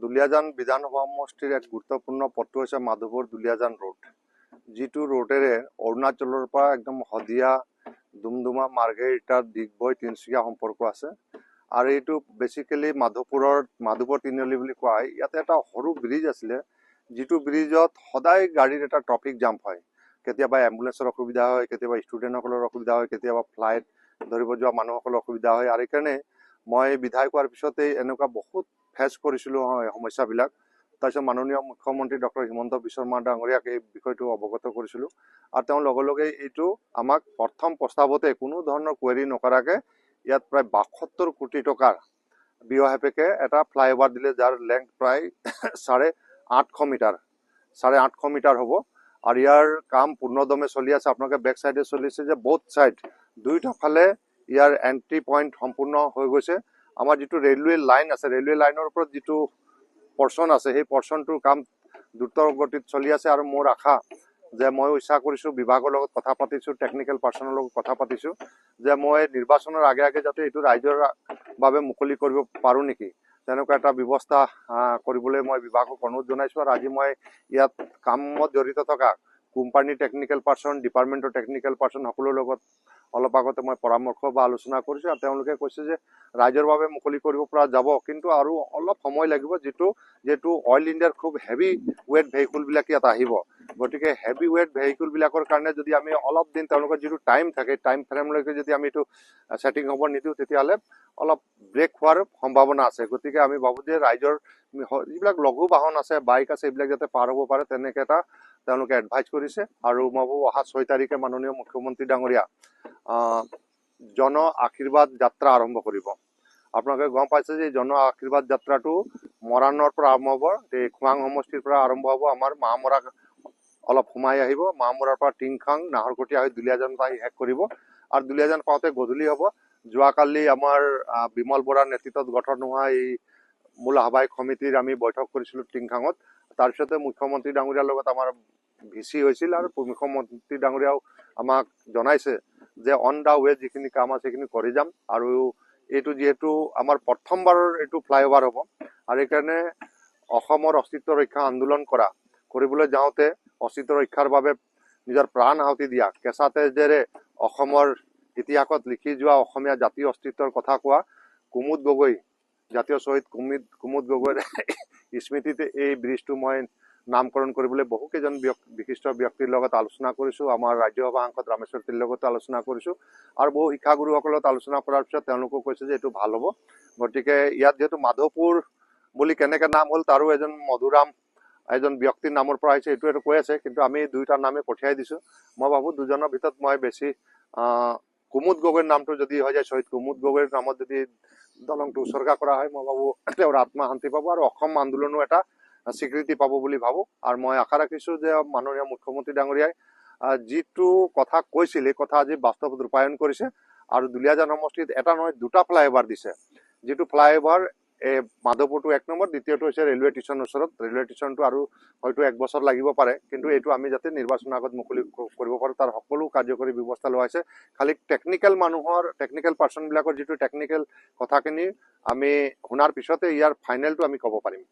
দুলিয়াজান বিধানসভা সমষ্টিৰ এক গুৰুত্বপূৰ্ণ পথটো হৈছে মাধৱপুৰ দুলিয়াজান ৰোড, যিটো ৰোডেৰে অৰুণাচলৰ পৰা একদম শদিয়া, ডুমডুমা, মাৰ্ঘেৰিটা, ডিগবৈ, তিনিচুকীয়া সম্পৰ্ক আছে। আৰু এইটো বেচিকেলি মাধৱপুৰ তিনিআলি বুলি কোৱা হয়। ইয়াতে এটা সৰু ব্ৰিজ আছিলে, যিটো ব্ৰিজত সদায় গাড়ীৰ এটা ট্ৰাফিক জাম হয়। কেতিয়াবা এম্বুলেন্সৰ অসুবিধা হয়, কেতিয়াবা ষ্টুডেণ্টসকলৰ অসুবিধা হয়, কেতিয়াবা ফ্লাইট ধৰিব যোৱা মানুহসকলৰ অসুবিধা হয়। আৰু সেইকাৰণে মই বিধায়ক হোৱাৰ পিছতেই এনেকুৱা বহুত ফেচ কৰিছিলোঁ সমস্যাবিলাক। তাৰপিছত মাননীয় মুখ্যমন্ত্ৰী ডক্টৰ হিমন্ত বিশ্ব শৰ্মা ডাঙৰীয়াক এই বিষয়টো অৱগত কৰিছিলোঁ। আৰু তেওঁ লগে লগে এইটো আমাক প্ৰথম প্ৰস্তাৱতে কোনো ধৰণৰ কুৱেৰি নকৰাকৈ ইয়াত প্ৰায় ৭২ কোটি টকাৰ ব্যয় সাপেক্ষে এটা ফ্লাইঅভাৰ দিলে, যাৰ লেংথ প্ৰায় 850 মিটাৰ হ'ব। আৰু ইয়াৰ কাম পূৰ্ণদমে চলি আছে। আপোনালোকে বেক চাইডে চলিছে যে বোথ চাইড দুইটা ফালে ইয়াৰ এণ্ট্ৰি পইণ্ট সম্পূৰ্ণ হৈ গৈছে। আমাৰ যিটো ৰেলৱে লাইন আছে, ৰেলৱে লাইনৰ ওপৰত যিটো পৰ্চন আছে, সেই পৰ্চনটোৰ কাম দ্ৰুত গতিত চলি আছে। আৰু মোৰ আশা যে মই ইচ্ছা কৰিছোঁ, বিভাগৰ লগত কথা পাতিছোঁ, টেকনিকেল পাৰ্চনৰ লগত কথা পাতিছোঁ, যে মই নিৰ্বাচনৰ আগে আগে যাতে এইটো ৰাইজৰ বাবে মুকলি কৰিব পাৰোঁ নেকি, তেনেকুৱা এটা ব্যৱস্থা কৰিবলৈ মই বিভাগক অনুৰোধ জনাইছোঁ। আৰু আজি মই ইয়াত কামত জড়িত থকা কোম্পানীৰ টেকনিকেল পাৰ্চন, ডিপাৰ্টমেণ্টৰ টেকনিকেল পাৰ্চন সকলোৰ লগত অলপ আগতে মই পৰামৰ্শ বা আলোচনা কৰিছোঁ। আৰু তেওঁলোকে কৈছে যে ৰাইজৰ বাবে মুকলি কৰিব পৰা যাব, কিন্তু আৰু অলপ সময় লাগিব, যিহেতু অইল ইণ্ডিয়াৰ খুব হেভি ৱেট ভেহিকুলবিলাক ইয়াত আহিব। গতিকে হেভি ৱেট ভেহিকুলবিলাকৰ কাৰণে যদি আমি অলপ দিন তেওঁলোকৰ যিটো টাইম থাকে, টাইম ফ্ৰেমলৈকে যদি আমি এইটো ছেটিং হ'ব নিদিওঁ, তেতিয়াহ'লে অলপ ব্ৰেক হোৱাৰ সম্ভাৱনা আছে। গতিকে আমি ভাবোঁ যে ৰাইজৰ যিবিলাক লঘু বাহন আছে, বাইক আছে, এইবিলাক যাতে পাৰ হ'ব পাৰে, তেনেকৈ এটা তেওঁলোকে এডভাইচ কৰিছে। আৰু মই ভাবোঁ অহা 6 তাৰিখে মাননীয় মুখ্যমন্ত্ৰী ডাঙৰীয়া জন আশীৰ্বাদ যাত্ৰা আৰম্ভ কৰিব। আপোনালোকে গম পাইছে যে জন আশীৰ্বাদ যাত্ৰাটো মৰাণৰ পৰা আৰম্ভ হ'ব, এই খোৱাং সমষ্টিৰ পৰা আৰম্ভ হ'ব। আমাৰ মামৰা অলপ সোমাই আহিব, মামৰাৰ পৰা টিংখাং, নাহৰকটীয়া হৈ দুলিয়াজান পাই শেষ কৰিব। আৰু দুলিয়াজান পাওঁতে গধূলি হ'ব। যোৱাকালি আমাৰ বিমল বৰাৰ নেতৃত্বত গঠন হোৱা এই মূল আহ্বায়ক সমিতিৰ আমি বৈঠক কৰিছিলোঁ টিংখাঙত। তাৰপিছতে মুখ্যমন্ত্ৰী ডাঙৰীয়াৰ লগত আমাৰ ভিচি হৈছিল, আৰু মুখ্যমন্ত্ৰী ডাঙৰীয়াও আমাক জনাইছে যে অন দা ৱে যিখিনি কাম আছে সেইখিনি কৰি যাম। আৰু এইটো যিহেতু আমাৰ প্ৰথমবাৰৰ এইটো ফ্লাইঅভাৰ হ'ব, আৰু সেইকাৰণে অসমৰ অস্তিত্ব ৰক্ষা আন্দোলন কৰিবলৈ যাওঁতে অস্তিত্ব ৰক্ষাৰ বাবে নিজৰ প্ৰাণ আহুতি দিয়া, কেঁচা তেজেৰে অসমৰ ইতিহাসত লিখি যোৱা অসমীয়া জাতীয় অস্তিত্বৰ কথা কোৱা কুমুদ গগৈ, জাতীয় শ্বহীদ কুমুদ গগৈৰ স্মৃতিতে এই ব্ৰিজটো মই নামকৰণ কৰিবলৈ বহুকেইজন বিশিষ্ট ব্যক্তিৰ লগত আলোচনা কৰিছোঁ। আমাৰ ৰাজ্যসভা সাংসদ ৰামেশ্বৰ তিৰ লগত আলোচনা কৰিছোঁ, আৰু বহু শিক্ষাগুৰুসকলত আলোচনা কৰাৰ পিছত তেওঁলোকেও কৈছে যে এইটো ভাল হ'ব। গতিকে ইয়াত যিহেতু মাধৱপুৰ বুলি কেনেকৈ নাম হ'ল, তাৰো এজন ব্যক্তিৰ নামৰ পৰা আহিছে, এইটো কৈ আছে। কিন্তু আমি দুয়োটা নামে পঠিয়াই দিছোঁ। মই ভাবোঁ দুজনৰ ভিতৰত মই বেছি কুমুদ গগৈৰ নামটো যদি হৈ যায়, শ্বহীদ কুমুদ গগৈৰ নামত যদি দলংটো উচৰ্গা কৰা হয়, মই ভাবোঁ তেওঁৰ আত্মা শান্তি পাব, আৰু অসম আন্দোলনো এটা স্বীকৃতি পাব বুলি ভাবোঁ। আৰু মই আশা ৰাখিছোঁ যে মাননীয় মুখ্যমন্ত্ৰী ডাঙৰীয়াই যিটো কথা কৈছিল, এই কথা আজি বাস্তৱত ৰূপায়ণ কৰিছে। আৰু দুলিয়াজান সমষ্টিত এটা নহয়, দুটা ফ্লাইঅভাৰ দিছে। যিটো ফ্লাইঅভাৰ মাধৱপুৰটো 1 নম্বৰ, দ্বিতীয়টো হৈছে ৰেলৱে ষ্টেচনৰ ওচৰত। ৰেলৱে ষ্টেচনটো আৰু হয়তো 1 বছৰ লাগিব পাৰে, কিন্তু এইটো আমি যাতে নিৰ্বাচনৰ আগত মুকলি কৰিব পাৰোঁ, তাৰ সকলো কাৰ্যকৰী ব্যৱস্থা লোৱা হৈছে। খালি টেকনিকেল পাৰ্চনবিলাকৰ যিটো টেকনিকেল কথাখিনি আমি শুনাৰ পিছতে ইয়াৰ ফাইনেলটো আমি ক'ব পাৰিম।